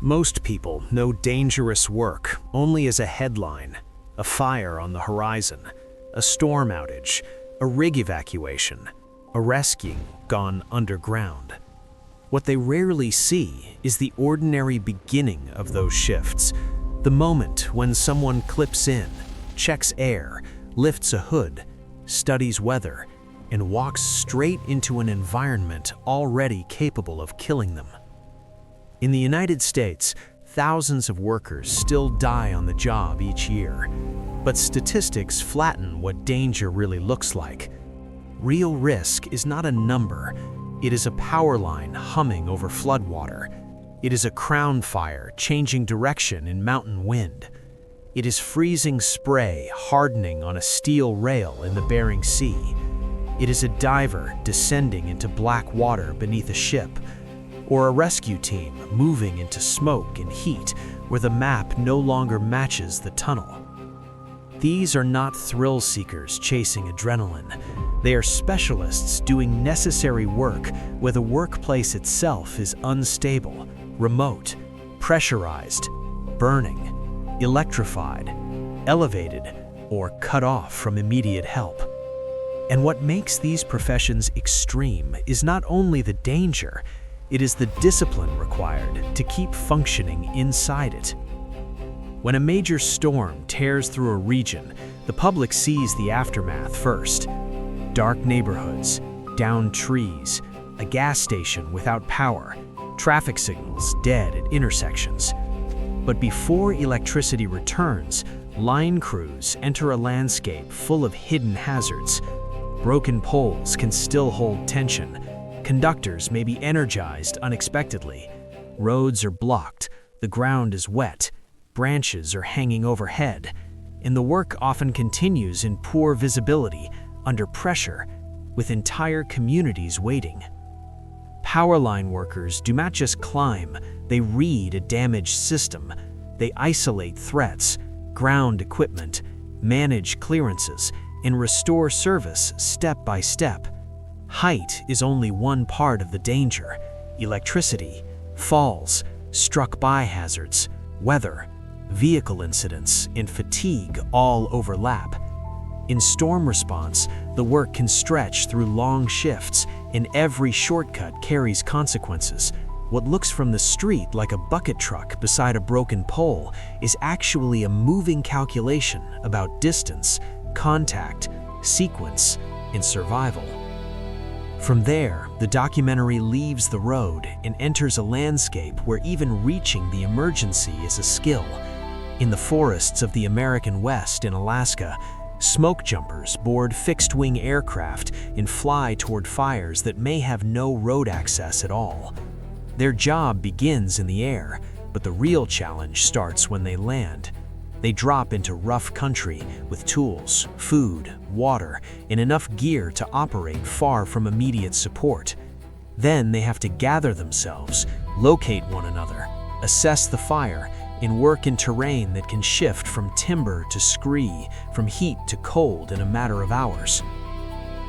Most people know dangerous work only as a headline, a fire on the horizon, a storm outage, a rig evacuation, a rescue gone underground. What they rarely see is the ordinary beginning of those shifts, the moment when someone clips in, checks air, lifts a hood, studies weather, and walks straight into an environment already capable of killing them. In the United States, thousands of workers still die on the job each year, but statistics flatten what danger really looks like. Real risk is not a number, it is a power line humming over floodwater. It is a crown fire changing direction in mountain wind. It is freezing spray hardening on a steel rail in the Bering Sea. It is a diver descending into black water beneath a ship, or a rescue team moving into smoke and heat where the map no longer matches the tunnel. These are not thrill seekers chasing adrenaline. They are specialists doing necessary work where the workplace itself is unstable, remote, pressurized, burning, electrified, elevated, or cut off from immediate help. And what makes these professions extreme is not only the danger, it is the discipline required to keep functioning inside it. When a major storm tears through a region, the public sees the aftermath first. Dark neighborhoods, downed trees, a gas station without power, traffic signals dead at intersections. But before electricity returns, line crews enter a landscape full of hidden hazards. Broken poles can still hold tension. Conductors may be energized unexpectedly. Roads are blocked, the ground is wet, branches are hanging overhead, and the work often continues in poor visibility, under pressure, with entire communities waiting. Power line workers do not just climb, they read a damaged system. They isolate threats, ground equipment, manage clearances, and restore service step by step. Height is only one part of the danger. Electricity, falls, struck-by hazards, weather, vehicle incidents, and fatigue all overlap. In storm response, the work can stretch through long shifts, and every shortcut carries consequences. What looks from the street like a bucket truck beside a broken pole is actually a moving calculation about distance, contact, sequence, and survival. From there, the documentary leaves the road and enters a landscape where even reaching the emergency is a skill. In the forests of the American West in Alaska, smoke jumpers board fixed-wing aircraft and fly toward fires that may have no road access at all. Their job begins in the air, but the real challenge starts when they land. They drop into rough country with tools, food, water, and enough gear to operate far from immediate support. Then they have to gather themselves, locate one another, assess the fire, and work in terrain that can shift from timber to scree, from heat to cold in a matter of hours.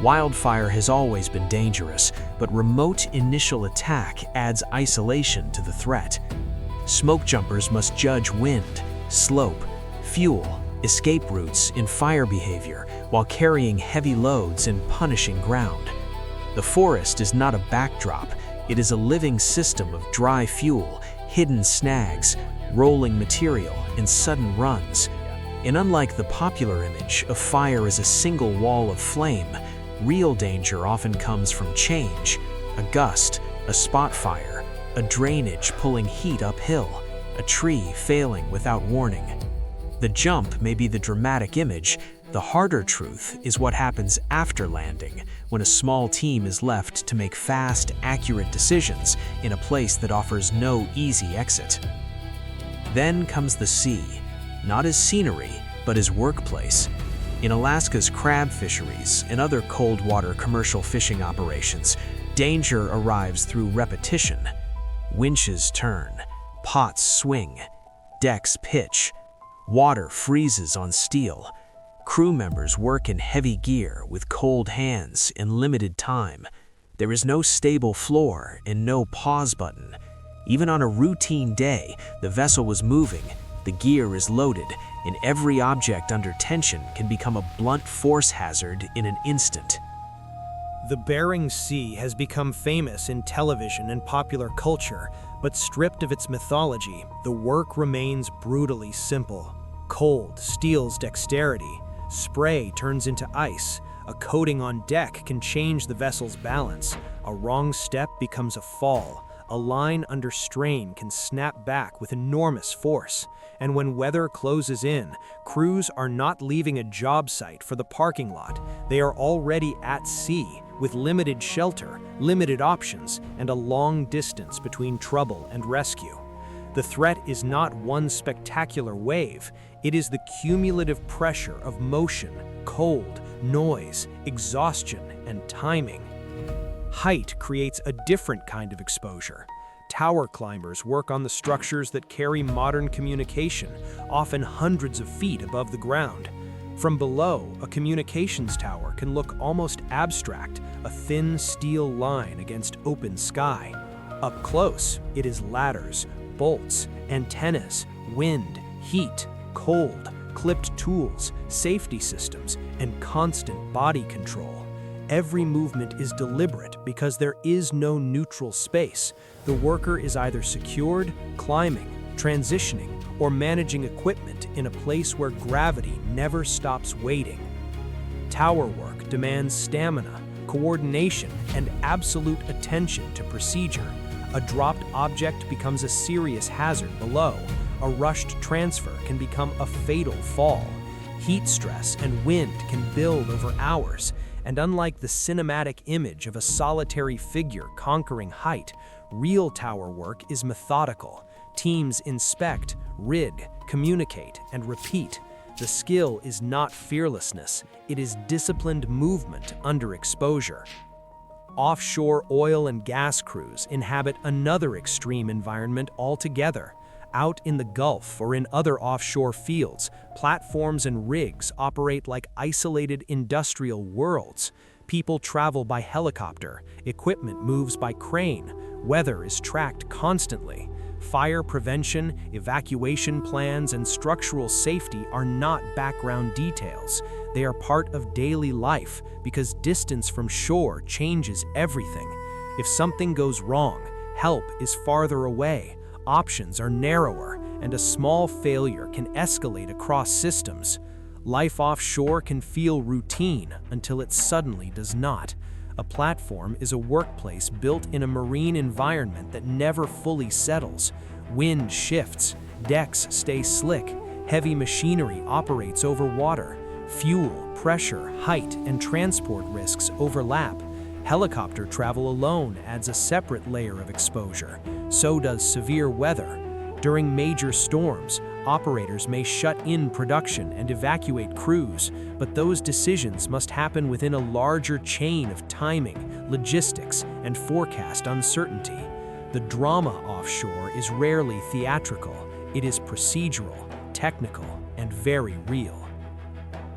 Wildfire has always been dangerous, but remote initial attack adds isolation to the threat. Smoke jumpers must judge wind, slope, fuel, escape routes, and fire behavior while carrying heavy loads and punishing ground. The forest is not a backdrop, it is a living system of dry fuel, hidden snags, rolling material, and sudden runs. And unlike the popular image of fire as a single wall of flame, real danger often comes from change, a gust, a spot fire, a drainage pulling heat uphill, a tree failing without warning. The jump may be the dramatic image, the harder truth is what happens after landing, when a small team is left to make fast, accurate decisions in a place that offers no easy exit. Then comes the sea, not as scenery, but as workplace. In Alaska's crab fisheries and other cold water commercial fishing operations, danger arrives through repetition. Winches turn, pots swing, decks pitch, water freezes on steel. Crew members work in heavy gear with cold hands and limited time. There is no stable floor and no pause button. Even on a routine day, the vessel was moving, the gear is loaded, and every object under tension can become a blunt force hazard in an instant. The Bering Sea has become famous in television and popular culture, but stripped of its mythology, the work remains brutally simple. Cold steals dexterity, spray turns into ice, a coating on deck can change the vessel's balance, a wrong step becomes a fall, a line under strain can snap back with enormous force, and when weather closes in, crews are not leaving a job site for the parking lot, they are already at sea, with limited shelter, limited options, and a long distance between trouble and rescue. The threat is not one spectacular wave, it is the cumulative pressure of motion, cold, noise, exhaustion, and timing. Height creates a different kind of exposure. Tower climbers work on the structures that carry modern communication, often hundreds of feet above the ground. From below, a communications tower can look almost abstract, a thin steel line against open sky. Up close, it is ladders, bolts, antennas, wind, heat, cold, clipped tools, safety systems, and constant body control. Every movement is deliberate because there is no neutral space. The worker is either secured, climbing, transitioning, or managing equipment in a place where gravity never stops waiting. Tower work demands stamina, coordination, and absolute attention to procedure. A dropped object becomes a serious hazard below. A rushed transfer can become a fatal fall. Heat stress and wind can build over hours, and unlike the cinematic image of a solitary figure conquering height, real tower work is methodical. Teams inspect, rig, communicate, and repeat. The skill is not fearlessness, it is disciplined movement under exposure. Offshore oil and gas crews inhabit another extreme environment altogether. Out in the Gulf or in other offshore fields, platforms and rigs operate like isolated industrial worlds. People travel by helicopter, equipment moves by crane, weather is tracked constantly. Fire prevention, evacuation plans, and structural safety are not background details. They are part of daily life because distance from shore changes everything. If something goes wrong, help is farther away, options are narrower, and a small failure can escalate across systems. Life offshore can feel routine until it suddenly does not. A platform is a workplace built in a marine environment that never fully settles. Wind shifts, decks stay slick, heavy machinery operates over water, fuel, pressure, height, and transport risks overlap. Helicopter travel alone adds a separate layer of exposure. So does severe weather. During major storms, operators may shut in production and evacuate crews, but those decisions must happen within a larger chain of timing, logistics, and forecast uncertainty. The drama offshore is rarely theatrical. It is procedural, technical, and very real.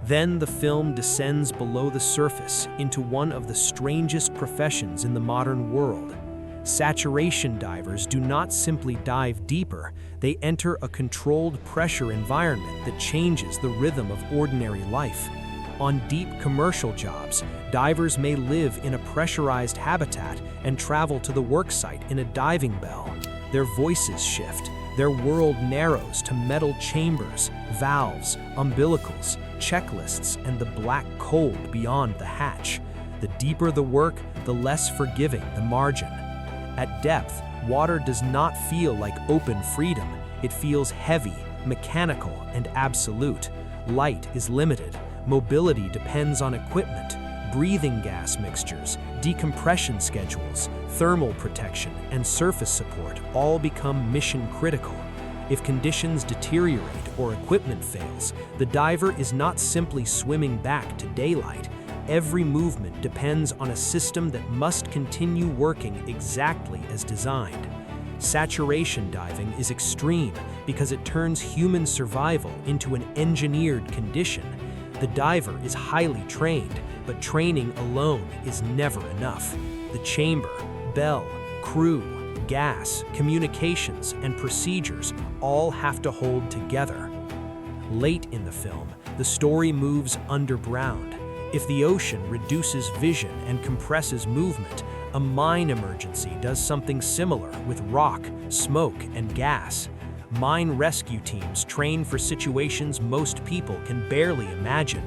Then the film descends below the surface into one of the strangest professions in the modern world. Saturation divers do not simply dive deeper, they enter a controlled pressure environment that changes the rhythm of ordinary life. On deep commercial jobs, divers may live in a pressurized habitat and travel to the worksite in a diving bell. Their voices shift, their world narrows to metal chambers, valves, umbilicals, checklists, and the black cold beyond the hatch. The deeper the work, the less forgiving the margin. At depth, water does not feel like open freedom. It feels heavy, mechanical, and absolute. Light is limited. Mobility depends on equipment. Breathing gas mixtures, decompression schedules, thermal protection, and surface support all become mission critical. If conditions deteriorate or equipment fails, the diver is not simply swimming back to daylight. Every movement depends on a system that must continue working exactly as designed. Saturation diving is extreme because it turns human survival into an engineered condition. The diver is highly trained, but training alone is never enough. The chamber, bell, crew, gas, communications, and procedures all have to hold together. Late in the film, the story moves underground. If the ocean reduces vision and compresses movement, a mine emergency does something similar with rock, smoke, and gas. Mine rescue teams train for situations most people can barely imagine: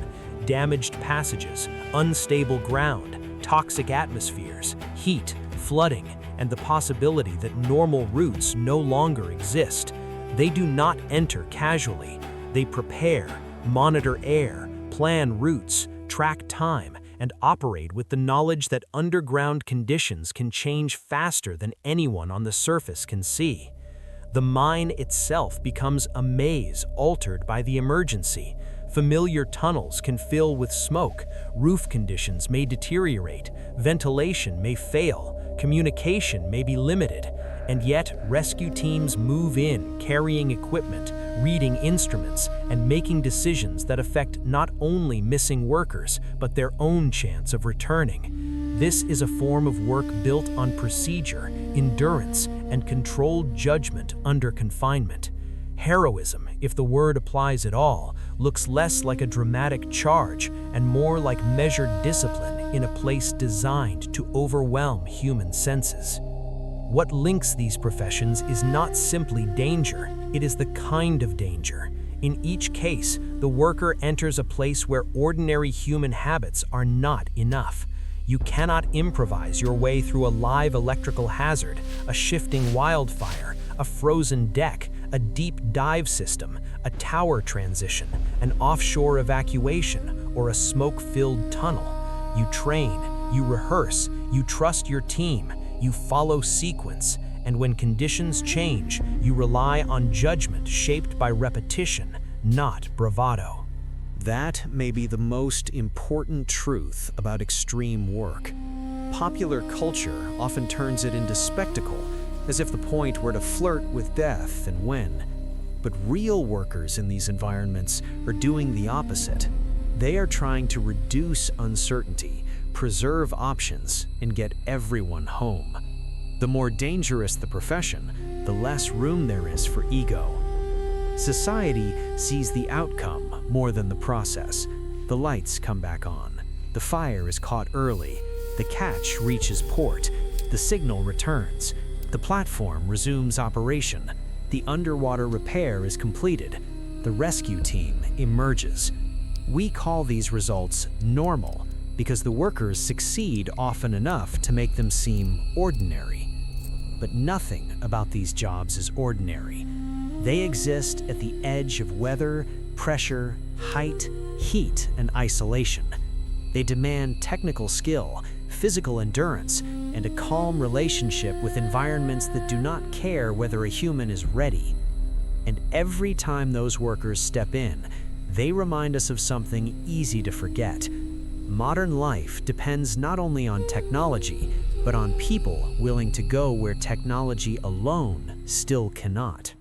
damaged passages, unstable ground, toxic atmospheres, heat, flooding, and the possibility that normal routes no longer exist. They do not enter casually. They prepare, monitor air, plan routes, track time, and operate with the knowledge that underground conditions can change faster than anyone on the surface can see. The mine itself becomes a maze altered by the emergency. Familiar tunnels can fill with smoke, roof conditions may deteriorate, ventilation may fail, communication may be limited, and yet rescue teams move in, carrying equipment, reading instruments, and making decisions that affect not only missing workers, but their own chance of returning. This is a form of work built on procedure, endurance, and controlled judgment under confinement. Heroism, if the word applies at all, looks less like a dramatic charge and more like measured discipline in a place designed to overwhelm human senses. What links these professions is not simply danger, it is the kind of danger. In each case, the worker enters a place where ordinary human habits are not enough. You cannot improvise your way through a live electrical hazard, a shifting wildfire, a frozen deck, a deep dive system, a tower transition, an offshore evacuation, or a smoke-filled tunnel. You train, you rehearse, you trust your team, you follow sequence, and when conditions change, you rely on judgment shaped by repetition, not bravado. That may be the most important truth about extreme work. Popular culture often turns it into spectacle, as if the point were to flirt with death and win. But real workers in these environments are doing the opposite. They are trying to reduce uncertainty, preserve options, and get everyone home. The more dangerous the profession, the less room there is for ego. Society sees the outcome more than the process. The lights come back on. The fire is caught early. The catch reaches port. The signal returns. The platform resumes operation. The underwater repair is completed. The rescue team emerges. We call these results normal because the workers succeed often enough to make them seem ordinary. But nothing about these jobs is ordinary. They exist at the edge of weather, pressure, height, heat, and isolation. They demand technical skill, physical endurance, and a calm relationship with environments that do not care whether a human is ready. And every time those workers step in, they remind us of something easy to forget. Modern life depends not only on technology, but on people willing to go where technology alone still cannot.